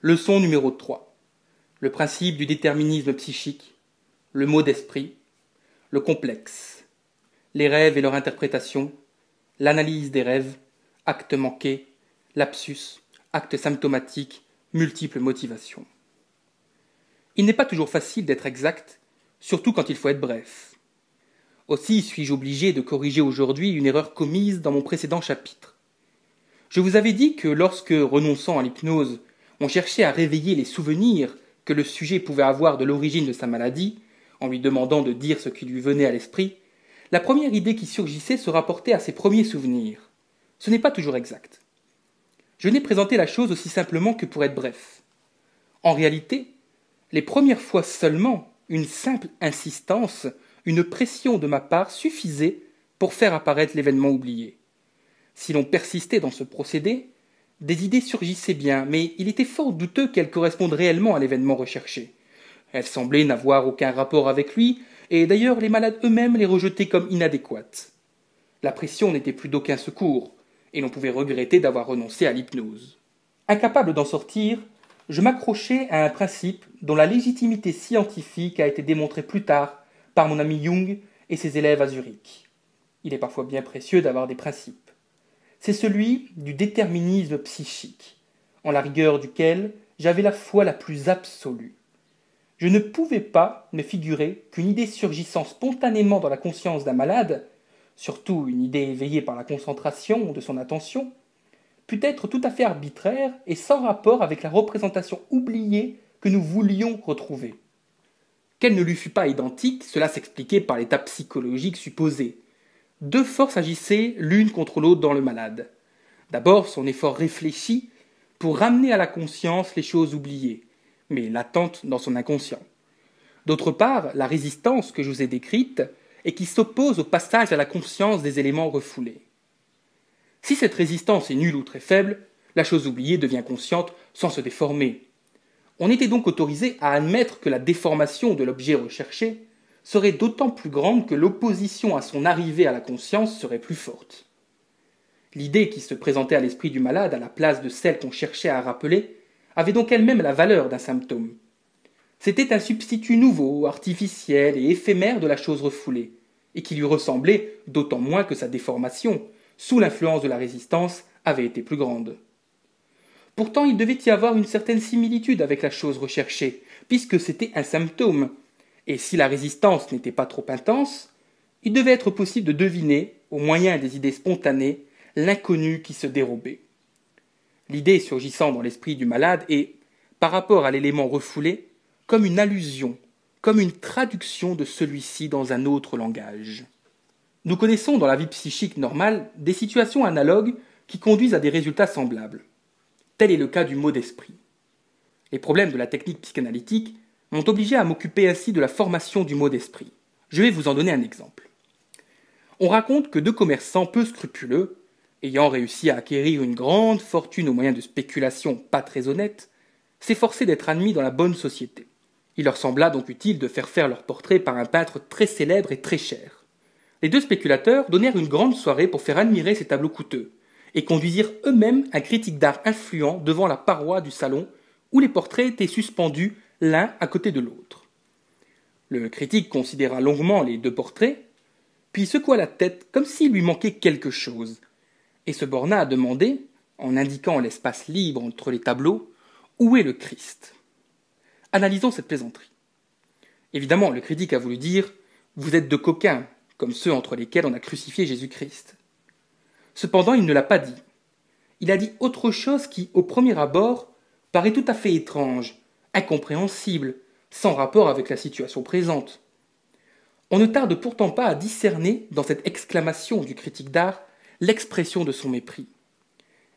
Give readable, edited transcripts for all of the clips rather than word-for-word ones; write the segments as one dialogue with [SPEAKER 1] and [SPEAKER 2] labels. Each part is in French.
[SPEAKER 1] Leçon numéro 3. Le principe du déterminisme psychique, le mot d'esprit, le complexe, les rêves et leur interprétation, l'analyse des rêves, actes manqués, lapsus, actes symptomatiques, multiples motivations. Il n'est pas toujours facile d'être exact, surtout quand il faut être bref. Aussi suis-je obligé de corriger aujourd'hui une erreur commise dans mon précédent chapitre. Je vous avais dit que lorsque, renonçant à l'hypnose, on cherchait à réveiller les souvenirs que le sujet pouvait avoir de l'origine de sa maladie, en lui demandant de dire ce qui lui venait à l'esprit, la première idée qui surgissait se rapportait à ses premiers souvenirs. Ce n'est pas toujours exact. Je n'ai présenté la chose aussi simplement que pour être bref. En réalité, les premières fois seulement, une simple insistance, une pression de ma part suffisait pour faire apparaître l'événement oublié. Si l'on persistait dans ce procédé, des idées surgissaient bien, mais il était fort douteux qu'elles correspondent réellement à l'événement recherché. Elles semblaient n'avoir aucun rapport avec lui, et d'ailleurs les malades eux-mêmes les rejetaient comme inadéquates. La pression n'était plus d'aucun secours, et l'on pouvait regretter d'avoir renoncé à l'hypnose. Incapable d'en sortir, je m'accrochais à un principe dont la légitimité scientifique a été démontrée plus tard par mon ami Jung et ses élèves à Zurich. Il est parfois bien précieux d'avoir des principes. C'est celui du déterminisme psychique, en la rigueur duquel j'avais la foi la plus absolue. Je ne pouvais pas me figurer qu'une idée surgissant spontanément dans la conscience d'un malade, surtout une idée éveillée par la concentration de son attention, pût être tout à fait arbitraire et sans rapport avec la représentation oubliée que nous voulions retrouver. Qu'elle ne lui fût pas identique, cela s'expliquait par l'état psychologique supposé. Deux forces agissaient l'une contre l'autre dans le malade. D'abord son effort réfléchi pour ramener à la conscience les choses oubliées, mais latentes dans son inconscient. D'autre part, la résistance que je vous ai décrite et qui s'oppose au passage à la conscience des éléments refoulés. Si cette résistance est nulle ou très faible, la chose oubliée devient consciente sans se déformer. On était donc autorisé à admettre que la déformation de l'objet recherché serait d'autant plus grande que l'opposition à son arrivée à la conscience serait plus forte. L'idée qui se présentait à l'esprit du malade à la place de celle qu'on cherchait à rappeler avait donc elle-même la valeur d'un symptôme. C'était un substitut nouveau, artificiel et éphémère de la chose refoulée, et qui lui ressemblait d'autant moins que sa déformation, sous l'influence de la résistance, avait été plus grande. Pourtant, il devait y avoir une certaine similitude avec la chose recherchée, puisque c'était un symptôme, et si la résistance n'était pas trop intense, il devait être possible de deviner, au moyen des idées spontanées, l'inconnu qui se dérobait. L'idée surgissant dans l'esprit du malade est, par rapport à l'élément refoulé, comme une allusion, comme une traduction de celui-ci dans un autre langage. Nous connaissons dans la vie psychique normale des situations analogues qui conduisent à des résultats semblables. Tel est le cas du mot d'esprit. Les problèmes de la technique psychanalytique m'ont obligé à m'occuper ainsi de la formation du mot d'esprit. Je vais vous en donner un exemple. On raconte que deux commerçants peu scrupuleux, ayant réussi à acquérir une grande fortune au moyen de spéculations pas très honnêtes, s'efforçaient d'être admis dans la bonne société. Il leur sembla donc utile de faire leur portrait par un peintre très célèbre et très cher. Les deux spéculateurs donnèrent une grande soirée pour faire admirer ces tableaux coûteux, et conduisirent eux-mêmes un critique d'art influent devant la paroi du salon où les portraits étaient suspendus l'un à côté de l'autre. Le critique considéra longuement les deux portraits, puis secoua la tête comme s'il lui manquait quelque chose, et se borna à demander, en indiquant l'espace libre entre les tableaux, où est le Christ. Analysons cette plaisanterie. Évidemment, le critique a voulu dire « Vous êtes de coquins, comme ceux entre lesquels on a crucifié Jésus-Christ ». Cependant, il ne l'a pas dit. Il a dit autre chose qui, au premier abord, paraît tout à fait étrange, incompréhensible, sans rapport avec la situation présente. On ne tarde pourtant pas à discerner dans cette exclamation du critique d'art l'expression de son mépris.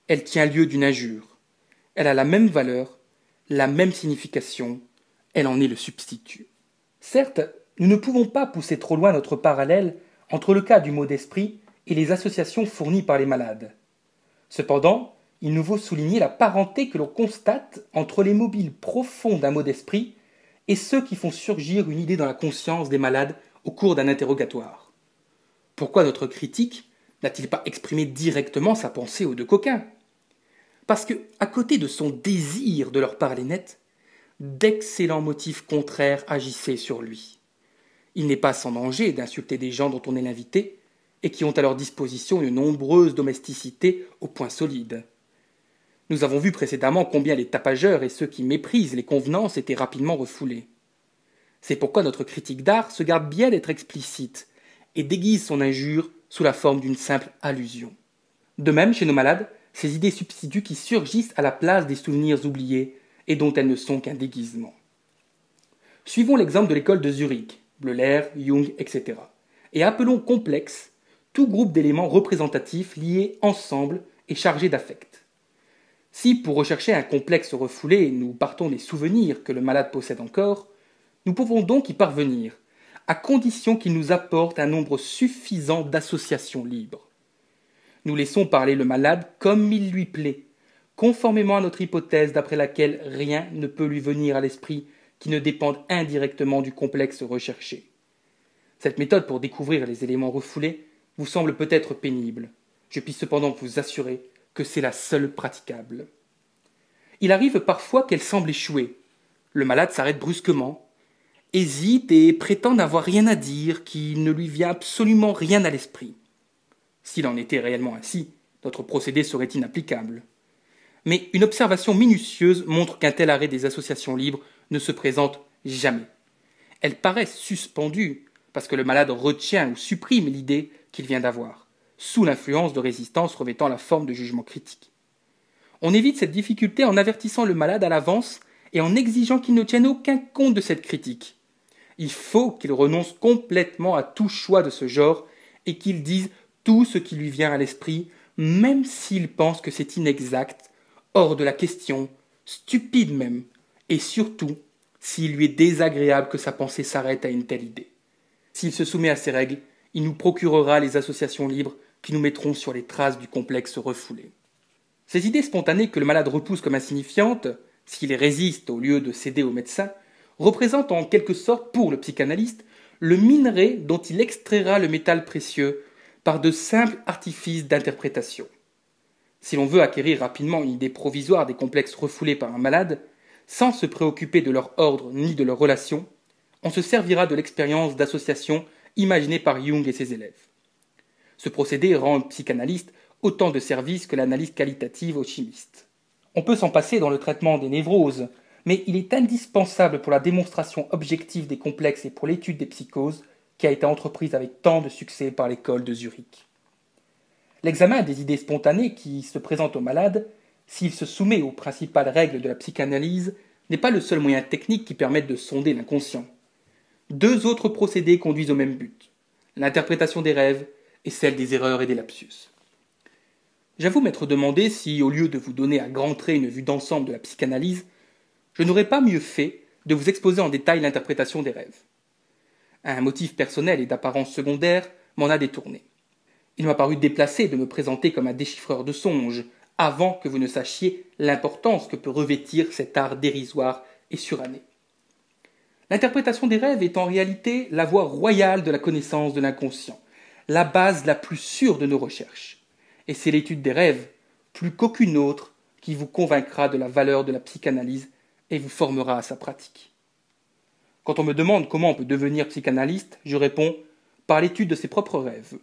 [SPEAKER 1] Elle tient lieu d'une injure. Elle a la même valeur, la même signification, elle en est le substitut. Certes, nous ne pouvons pas pousser trop loin notre parallèle entre le cas du mot d'esprit et les associations fournies par les malades. Cependant, il nous faut souligner la parenté que l'on constate entre les mobiles profonds d'un mot d'esprit et ceux qui font surgir une idée dans la conscience des malades au cours d'un interrogatoire. Pourquoi notre critique n'a-t-il pas exprimé directement sa pensée aux deux coquins ? Parce que, à côté de son désir de leur parler net, d'excellents motifs contraires agissaient sur lui. Il n'est pas sans danger d'insulter des gens dont on est l'invité et qui ont à leur disposition une nombreuse domesticité au point solide. Nous avons vu précédemment combien les tapageurs et ceux qui méprisent les convenances étaient rapidement refoulés. C'est pourquoi notre critique d'art se garde bien d'être explicite et déguise son injure sous la forme d'une simple allusion. De même, chez nos malades, ces idées substituts qui surgissent à la place des souvenirs oubliés et dont elles ne sont qu'un déguisement. Suivons l'exemple de l'école de Zurich, Bleuler, Jung, etc. et appelons complexe tout groupe d'éléments représentatifs liés ensemble et chargés d'affect. Si, pour rechercher un complexe refoulé, nous partons des souvenirs que le malade possède encore, nous pouvons donc y parvenir, à condition qu'il nous apporte un nombre suffisant d'associations libres. Nous laissons parler le malade comme il lui plaît, conformément à notre hypothèse d'après laquelle rien ne peut lui venir à l'esprit qui ne dépende indirectement du complexe recherché. Cette méthode pour découvrir les éléments refoulés vous semble peut-être pénible. Je puis cependant vous assurer que c'est la seule praticable. Il arrive parfois qu'elle semble échouer. Le malade s'arrête brusquement, hésite et prétend n'avoir rien à dire, qu'il ne lui vient absolument rien à l'esprit. S'il en était réellement ainsi, notre procédé serait inapplicable. Mais une observation minutieuse montre qu'un tel arrêt des associations libres ne se présente jamais. Elles paraissent suspendues parce que le malade retient ou supprime l'idée qu'il vient d'avoir, sous l'influence de résistances revêtant la forme de jugement critique. On évite cette difficulté en avertissant le malade à l'avance et en exigeant qu'il ne tienne aucun compte de cette critique. Il faut qu'il renonce complètement à tout choix de ce genre et qu'il dise tout ce qui lui vient à l'esprit, même s'il pense que c'est inexact, hors de la question, stupide même, et surtout s'il lui est désagréable que sa pensée s'arrête à une telle idée. S'il se soumet à ces règles, il nous procurera les associations libres qui nous mettront sur les traces du complexe refoulé. Ces idées spontanées que le malade repousse comme insignifiantes, s'il résiste au lieu de céder au médecin, représentent en quelque sorte pour le psychanalyste le minerai dont il extraira le métal précieux par de simples artifices d'interprétation. Si l'on veut acquérir rapidement une idée provisoire des complexes refoulés par un malade, sans se préoccuper de leur ordre ni de leur relation, on se servira de l'expérience d'association imaginée par Jung et ses élèves. Ce procédé rend au psychanalyste autant de services que l'analyse qualitative au chimiste. On peut s'en passer dans le traitement des névroses, mais il est indispensable pour la démonstration objective des complexes et pour l'étude des psychoses qui a été entreprise avec tant de succès par l'école de Zurich. L'examen des idées spontanées qui se présentent au malade, s'il se soumet aux principales règles de la psychanalyse, n'est pas le seul moyen technique qui permette de sonder l'inconscient. Deux autres procédés conduisent au même but, l'interprétation des rêves et celle des erreurs et des lapsus. J'avoue m'être demandé si, au lieu de vous donner à grands traits une vue d'ensemble de la psychanalyse, je n'aurais pas mieux fait de vous exposer en détail l'interprétation des rêves. Un motif personnel et d'apparence secondaire m'en a détourné. Il m'a paru déplacé de me présenter comme un déchiffreur de songes, avant que vous ne sachiez l'importance que peut revêtir cet art dérisoire et suranné. L'interprétation des rêves est en réalité la voie royale de la connaissance de l'inconscient, la base la plus sûre de nos recherches. Et c'est l'étude des rêves, plus qu'aucune autre, qui vous convaincra de la valeur de la psychanalyse et vous formera à sa pratique. Quand on me demande comment on peut devenir psychanalyste, je réponds par l'étude de ses propres rêves.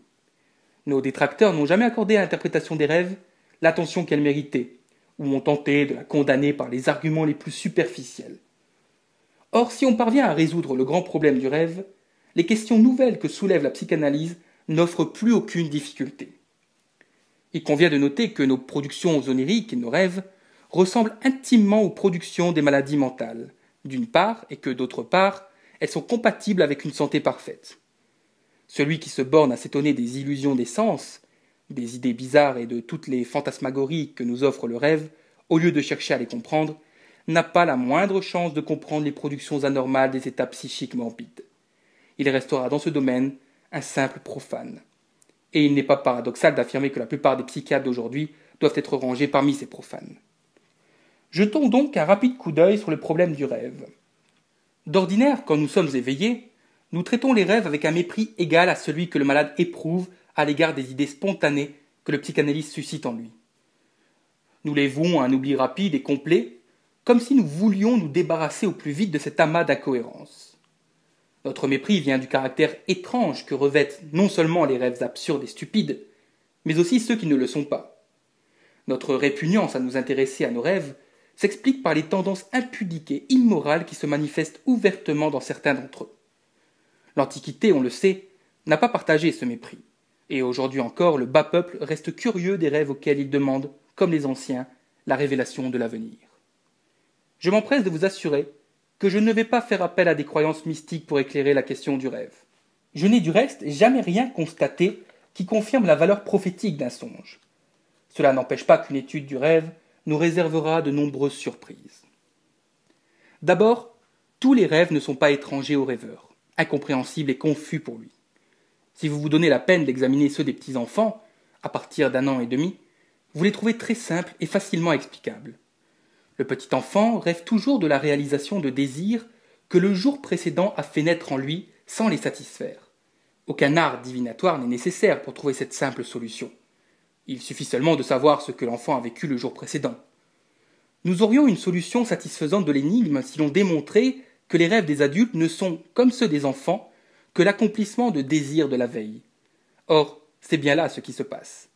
[SPEAKER 1] Nos détracteurs n'ont jamais accordé à l'interprétation des rêves l'attention qu'elle méritait, ou ont tenté de la condamner par les arguments les plus superficiels. Or, si on parvient à résoudre le grand problème du rêve, les questions nouvelles que soulève la psychanalyse n'offrent plus aucune difficulté. Il convient de noter que nos productions oniriques et nos rêves ressemblent intimement aux productions des maladies mentales, d'une part, et que d'autre part, elles sont compatibles avec une santé parfaite. Celui qui se borne à s'étonner des illusions des sens, des idées bizarres et de toutes les fantasmagories que nous offre le rêve, au lieu de chercher à les comprendre, n'a pas la moindre chance de comprendre les productions anormales des états psychiques morbides. Il restera dans ce domaine un simple profane. Et il n'est pas paradoxal d'affirmer que la plupart des psychiatres d'aujourd'hui doivent être rangés parmi ces profanes. Jetons donc un rapide coup d'œil sur le problème du rêve. D'ordinaire, quand nous sommes éveillés, nous traitons les rêves avec un mépris égal à celui que le malade éprouve à l'égard des idées spontanées que le psychanalyste suscite en lui. Nous les vouons à un oubli rapide et complet, comme si nous voulions nous débarrasser au plus vite de cet amas d'incohérences. Notre mépris vient du caractère étrange que revêtent non seulement les rêves absurdes et stupides, mais aussi ceux qui ne le sont pas. Notre répugnance à nous intéresser à nos rêves s'explique par les tendances impudiques et immorales qui se manifestent ouvertement dans certains d'entre eux. L'Antiquité, on le sait, n'a pas partagé ce mépris, et aujourd'hui encore le bas peuple reste curieux des rêves auxquels il demande, comme les anciens, la révélation de l'avenir. Je m'empresse de vous assurer que je ne vais pas faire appel à des croyances mystiques pour éclairer la question du rêve. Je n'ai du reste jamais rien constaté qui confirme la valeur prophétique d'un songe. Cela n'empêche pas qu'une étude du rêve nous réservera de nombreuses surprises. D'abord, tous les rêves ne sont pas étrangers au rêveur, incompréhensibles et confus pour lui. Si vous vous donnez la peine d'examiner ceux des petits-enfants, à partir d'1 an et demi, vous les trouvez très simples et facilement explicables. Le petit enfant rêve toujours de la réalisation de désirs que le jour précédent a fait naître en lui sans les satisfaire. Aucun art divinatoire n'est nécessaire pour trouver cette simple solution. Il suffit seulement de savoir ce que l'enfant a vécu le jour précédent. Nous aurions une solution satisfaisante de l'énigme si l'on démontrait que les rêves des adultes ne sont, comme ceux des enfants, que l'accomplissement de désirs de la veille. Or, c'est bien là ce qui se passe.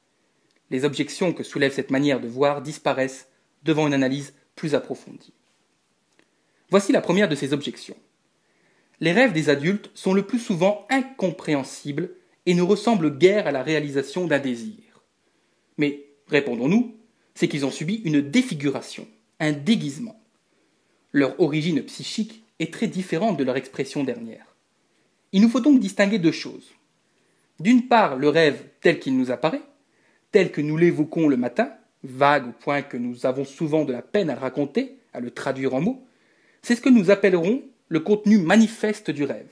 [SPEAKER 1] Les objections que soulève cette manière de voir disparaissent devant une analyse plus approfondie. Voici la première de ces objections. Les rêves des adultes sont le plus souvent incompréhensibles et ne ressemblent guère à la réalisation d'un désir. Mais, répondons-nous, c'est qu'ils ont subi une défiguration, un déguisement. Leur origine psychique est très différente de leur expression dernière. Il nous faut donc distinguer deux choses. D'une part, le rêve tel qu'il nous apparaît, tel que nous l'évoquons le matin, vague au point que nous avons souvent de la peine à le raconter, à le traduire en mots, c'est ce que nous appellerons le contenu manifeste du rêve.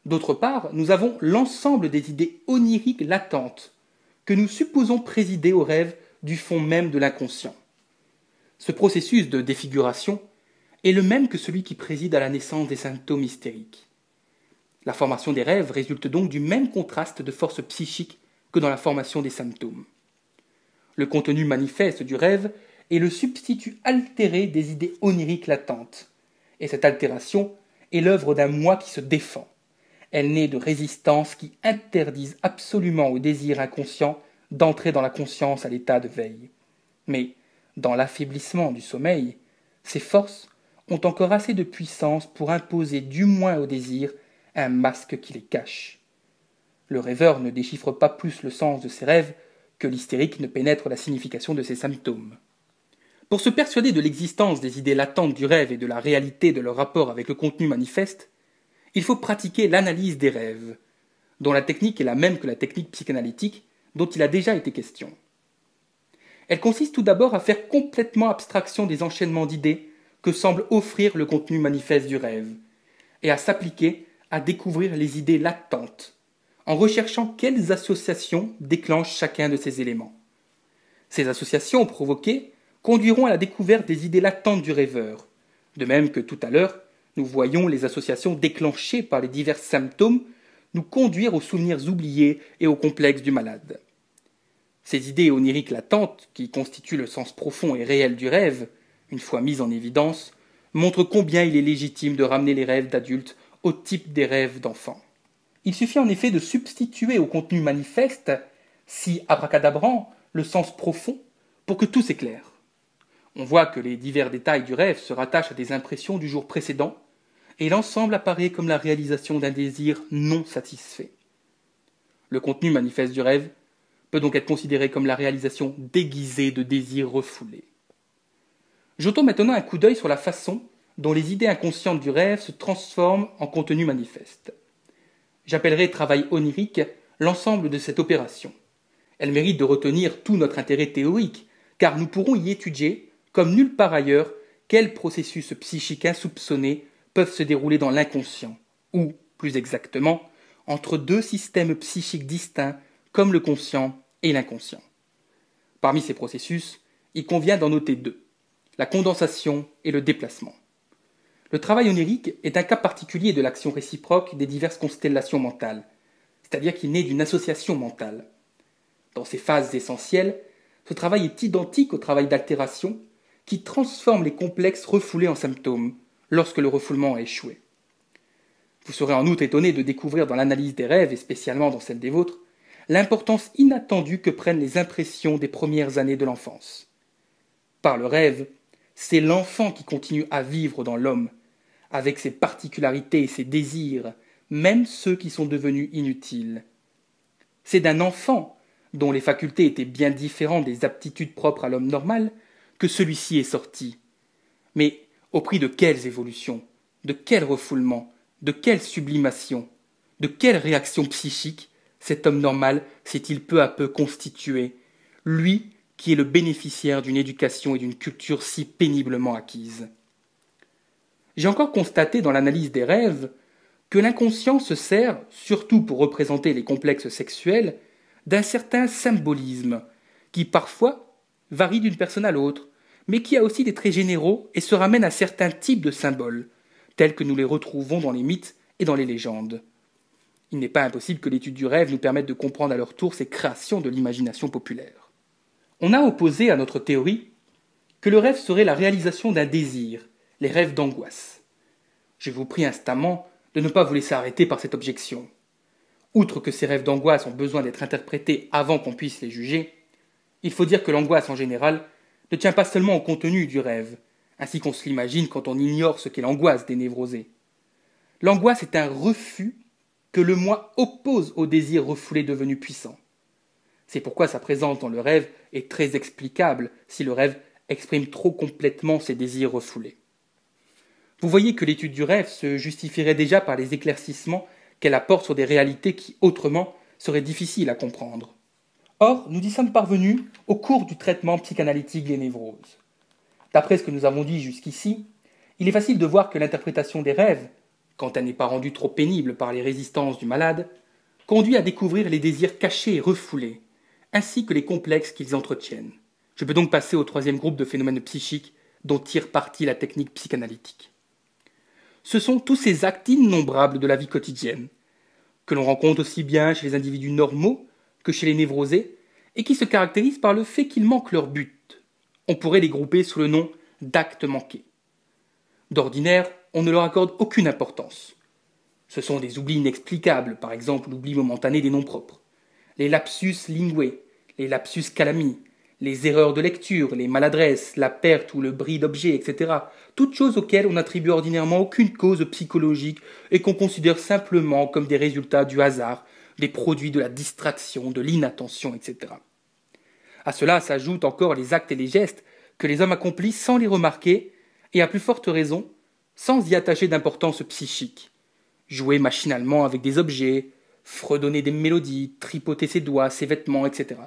[SPEAKER 1] D'autre part, nous avons l'ensemble des idées oniriques latentes que nous supposons présider au rêve du fond même de l'inconscient. Ce processus de défiguration est le même que celui qui préside à la naissance des symptômes hystériques. La formation des rêves résulte donc du même contraste de force psychique que dans la formation des symptômes. Le contenu manifeste du rêve est le substitut altéré des idées oniriques latentes, et cette altération est l'œuvre d'un moi qui se défend. Elle naît de résistances qui interdisent absolument au désir inconscient d'entrer dans la conscience à l'état de veille. Mais, dans l'affaiblissement du sommeil, ces forces ont encore assez de puissance pour imposer du moins au désir un masque qui les cache. Le rêveur ne déchiffre pas plus le sens de ses rêves que l'hystérique ne pénètre la signification de ses symptômes. Pour se persuader de l'existence des idées latentes du rêve et de la réalité de leur rapport avec le contenu manifeste, il faut pratiquer l'analyse des rêves, dont la technique est la même que la technique psychanalytique dont il a déjà été question. Elle consiste tout d'abord à faire complètement abstraction des enchaînements d'idées que semble offrir le contenu manifeste du rêve, et à s'appliquer à découvrir les idées latentes, en recherchant quelles associations déclenchent chacun de ces éléments. Ces associations provoquées conduiront à la découverte des idées latentes du rêveur, de même que tout à l'heure, nous voyons les associations déclenchées par les divers symptômes nous conduire aux souvenirs oubliés et aux complexes du malade. Ces idées oniriques latentes, qui constituent le sens profond et réel du rêve, une fois mises en évidence, montrent combien il est légitime de ramener les rêves d'adultes au type des rêves d'enfants. Il suffit en effet de substituer au contenu manifeste, si abracadabrant, le sens profond, pour que tout s'éclaire. On voit que les divers détails du rêve se rattachent à des impressions du jour précédent, et l'ensemble apparaît comme la réalisation d'un désir non satisfait. Le contenu manifeste du rêve peut donc être considéré comme la réalisation déguisée de désirs refoulés. Jetons maintenant un coup d'œil sur la façon dont les idées inconscientes du rêve se transforment en contenu manifeste. J'appellerai travail onirique l'ensemble de cette opération. Elle mérite de retenir tout notre intérêt théorique, car nous pourrons y étudier, comme nulle part ailleurs, quels processus psychiques insoupçonnés peuvent se dérouler dans l'inconscient, ou, plus exactement, entre deux systèmes psychiques distincts comme le conscient et l'inconscient. Parmi ces processus, il convient d'en noter deux, la condensation et le déplacement. Le travail onirique est un cas particulier de l'action réciproque des diverses constellations mentales, c'est-à-dire qu'il naît d'une association mentale. Dans ces phases essentielles, Ce travail est identique au travail d'altération qui transforme les complexes refoulés en symptômes lorsque le refoulement a échoué. Vous serez en outre étonné de découvrir dans l'analyse des rêves, et spécialement dans celle des vôtres, l'importance inattendue que prennent les impressions des premières années de l'enfance. Par le rêve, c'est l'enfant qui continue à vivre dans l'homme, avec ses particularités et ses désirs, même ceux qui sont devenus inutiles. C'est d'un enfant, dont les facultés étaient bien différentes des aptitudes propres à l'homme normal, que celui-ci est sorti. Mais au prix de quelles évolutions, de quels refoulements, de quelle sublimation, de quelle réaction psychique cet homme normal s'est-il peu à peu constitué, lui qui est le bénéficiaire d'une éducation et d'une culture si péniblement acquises. J'ai encore constaté dans l'analyse des rêves que l'inconscient se sert, surtout pour représenter les complexes sexuels, d'un certain symbolisme, qui parfois varie d'une personne à l'autre, mais qui a aussi des traits généraux et se ramène à certains types de symboles, tels que nous les retrouvons dans les mythes et dans les légendes. Il n'est pas impossible que l'étude du rêve nous permette de comprendre à leur tour ces créations de l'imagination populaire. On a opposé à notre théorie que le rêve serait la réalisation d'un désir, les rêves d'angoisse. Je vous prie instamment de ne pas vous laisser arrêter par cette objection. Outre que ces rêves d'angoisse ont besoin d'être interprétés avant qu'on puisse les juger, il faut dire que l'angoisse en général ne tient pas seulement au contenu du rêve, ainsi qu'on se l'imagine quand on ignore ce qu'est l'angoisse des névrosés. L'angoisse est un refus que le moi oppose au désir refoulé devenu puissant. C'est pourquoi sa présence dans le rêve est très explicable si le rêve exprime trop complètement ses désirs refoulés. Vous voyez que l'étude du rêve se justifierait déjà par les éclaircissements qu'elle apporte sur des réalités qui, autrement, seraient difficiles à comprendre. Or, nous y sommes parvenus au cours du traitement psychanalytique des névroses. D'après ce que nous avons dit jusqu'ici, il est facile de voir que l'interprétation des rêves, quand elle n'est pas rendue trop pénible par les résistances du malade, conduit à découvrir les désirs cachés et refoulés, ainsi que les complexes qu'ils entretiennent. Je peux donc passer au troisième groupe de phénomènes psychiques dont tire parti la technique psychanalytique. Ce sont tous ces actes innombrables de la vie quotidienne, que l'on rencontre aussi bien chez les individus normaux que chez les névrosés, et qui se caractérisent par le fait qu'ils manquent leur but. On pourrait les grouper sous le nom d'actes manqués. D'ordinaire, on ne leur accorde aucune importance. Ce sont des oublis inexplicables, par exemple l'oubli momentané des noms propres, les lapsus linguae, les lapsus calami, les erreurs de lecture, les maladresses, la perte ou le bris d'objets, etc. Toutes choses auxquelles on n'attribue ordinairement aucune cause psychologique et qu'on considère simplement comme des résultats du hasard, des produits de la distraction, de l'inattention, etc. À cela s'ajoutent encore les actes et les gestes que les hommes accomplissent sans les remarquer et à plus forte raison, sans y attacher d'importance psychique. Jouer machinalement avec des objets, fredonner des mélodies, tripoter ses doigts, ses vêtements, etc.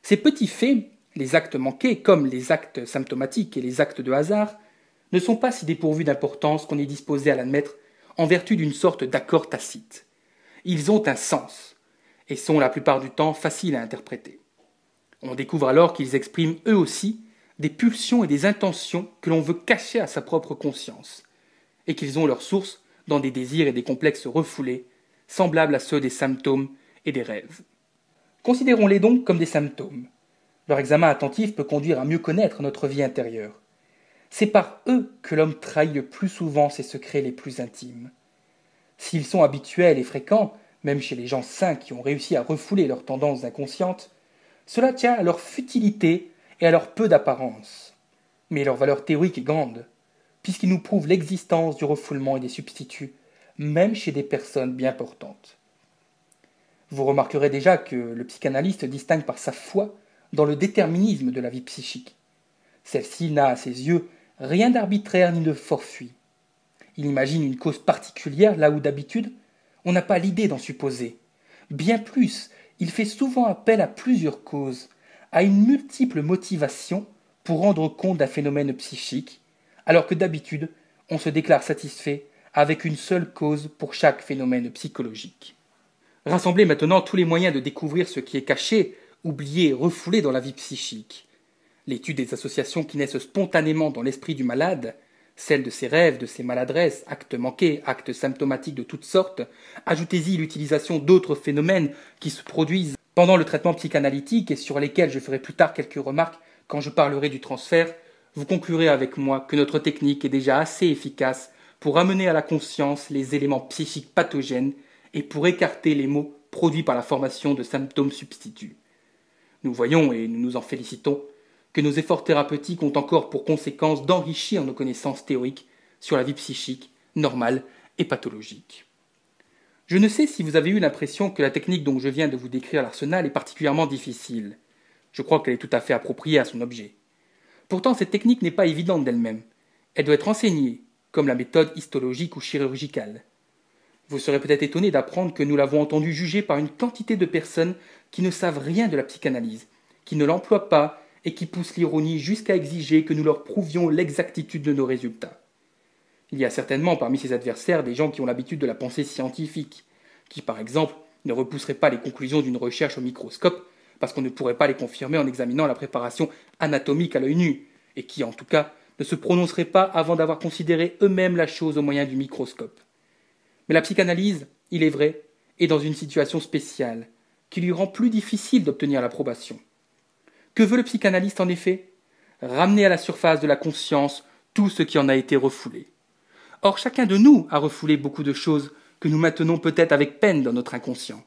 [SPEAKER 1] Ces petits faits, les actes manqués, comme les actes symptomatiques et les actes de hasard, ne sont pas si dépourvus d'importance qu'on est disposé à l'admettre en vertu d'une sorte d'accord tacite. Ils ont un sens, et sont la plupart du temps faciles à interpréter. On découvre alors qu'ils expriment eux aussi des pulsions et des intentions que l'on veut cacher à sa propre conscience, et qu'ils ont leur source dans des désirs et des complexes refoulés, semblables à ceux des symptômes et des rêves. Considérons-les donc comme des symptômes. Leur examen attentif peut conduire à mieux connaître notre vie intérieure. C'est par eux que l'homme trahit le plus souvent ses secrets les plus intimes. S'ils sont habituels et fréquents, même chez les gens sains qui ont réussi à refouler leurs tendances inconscientes, cela tient à leur futilité et à leur peu d'apparence. Mais leur valeur théorique est grande, puisqu'ils nous prouvent l'existence du refoulement et des substituts, même chez des personnes bien portantes. Vous remarquerez déjà que le psychanalyste distingue par sa foi dans le déterminisme de la vie psychique. Celle-ci n'a, à ses yeux, rien d'arbitraire ni de fortuit. Il imagine une cause particulière là où d'habitude on n'a pas l'idée d'en supposer. Bien plus, il fait souvent appel à plusieurs causes, à une multiple motivation pour rendre compte d'un phénomène psychique, alors que d'habitude on se déclare satisfait avec une seule cause pour chaque phénomène psychologique. Rassemblez maintenant tous les moyens de découvrir ce qui est caché, oublié, refoulé dans la vie psychique. L'étude des associations qui naissent spontanément dans l'esprit du malade, celle de ses rêves, de ses maladresses, actes manqués, actes symptomatiques de toutes sortes, ajoutez-y l'utilisation d'autres phénomènes qui se produisent Pendant le traitement psychanalytique, et sur lesquels je ferai plus tard quelques remarques quand je parlerai du transfert, vous conclurez avec moi que notre technique est déjà assez efficace pour amener à la conscience les éléments psychiques pathogènes et pour écarter les maux produits par la formation de symptômes substituts. Nous voyons, et nous nous en félicitons, que nos efforts thérapeutiques ont encore pour conséquence d'enrichir nos connaissances théoriques sur la vie psychique, normale et pathologique. Je ne sais si vous avez eu l'impression que la technique dont je viens de vous décrire l'arsenal est particulièrement difficile. Je crois qu'elle est tout à fait appropriée à son objet. Pourtant, cette technique n'est pas évidente d'elle-même. Elle doit être enseignée, comme la méthode histologique ou chirurgicale. Vous serez peut-être étonné d'apprendre que nous l'avons entendue jugée par une quantité de personnes qui ne savent rien de la psychanalyse, qui ne l'emploient pas et qui poussent l'ironie jusqu'à exiger que nous leur prouvions l'exactitude de nos résultats. Il y a certainement parmi ces adversaires des gens qui ont l'habitude de la pensée scientifique, qui par exemple ne repousseraient pas les conclusions d'une recherche au microscope parce qu'on ne pourrait pas les confirmer en examinant la préparation anatomique à l'œil nu, et qui en tout cas ne se prononceraient pas avant d'avoir considéré eux-mêmes la chose au moyen du microscope. Mais la psychanalyse, il est vrai, est dans une situation spéciale, qui lui rend plus difficile d'obtenir l'approbation. Que veut le psychanalyste en effet? Ramener à la surface de la conscience tout ce qui en a été refoulé. Or chacun de nous a refoulé beaucoup de choses que nous maintenons peut-être avec peine dans notre inconscient.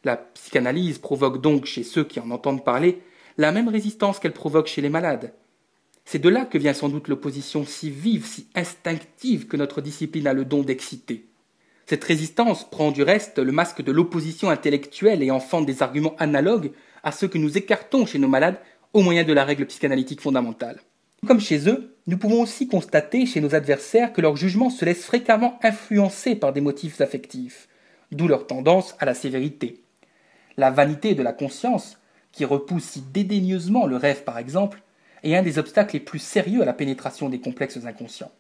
[SPEAKER 1] La psychanalyse provoque donc chez ceux qui en entendent parler la même résistance qu'elle provoque chez les malades. C'est de là que vient sans doute l'opposition si vive, si instinctive que notre discipline a le don d'exciter. Cette résistance prend du reste le masque de l'opposition intellectuelle et enfante des arguments analogues à ceux que nous écartons chez nos malades au moyen de la règle psychanalytique fondamentale. Comme chez eux, nous pouvons aussi constater chez nos adversaires que leur jugement se laisse fréquemment influencer par des motifs affectifs, d'où leur tendance à la sévérité. La vanité de la conscience, qui repousse si dédaigneusement le rêve par exemple, est un des obstacles les plus sérieux à la pénétration des complexes inconscients.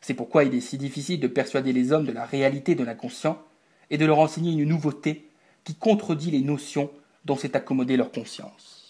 [SPEAKER 1] C'est pourquoi il est si difficile de persuader les hommes de la réalité de l'inconscient et de leur enseigner une nouveauté qui contredit les notions dont s'est accommodée leur conscience.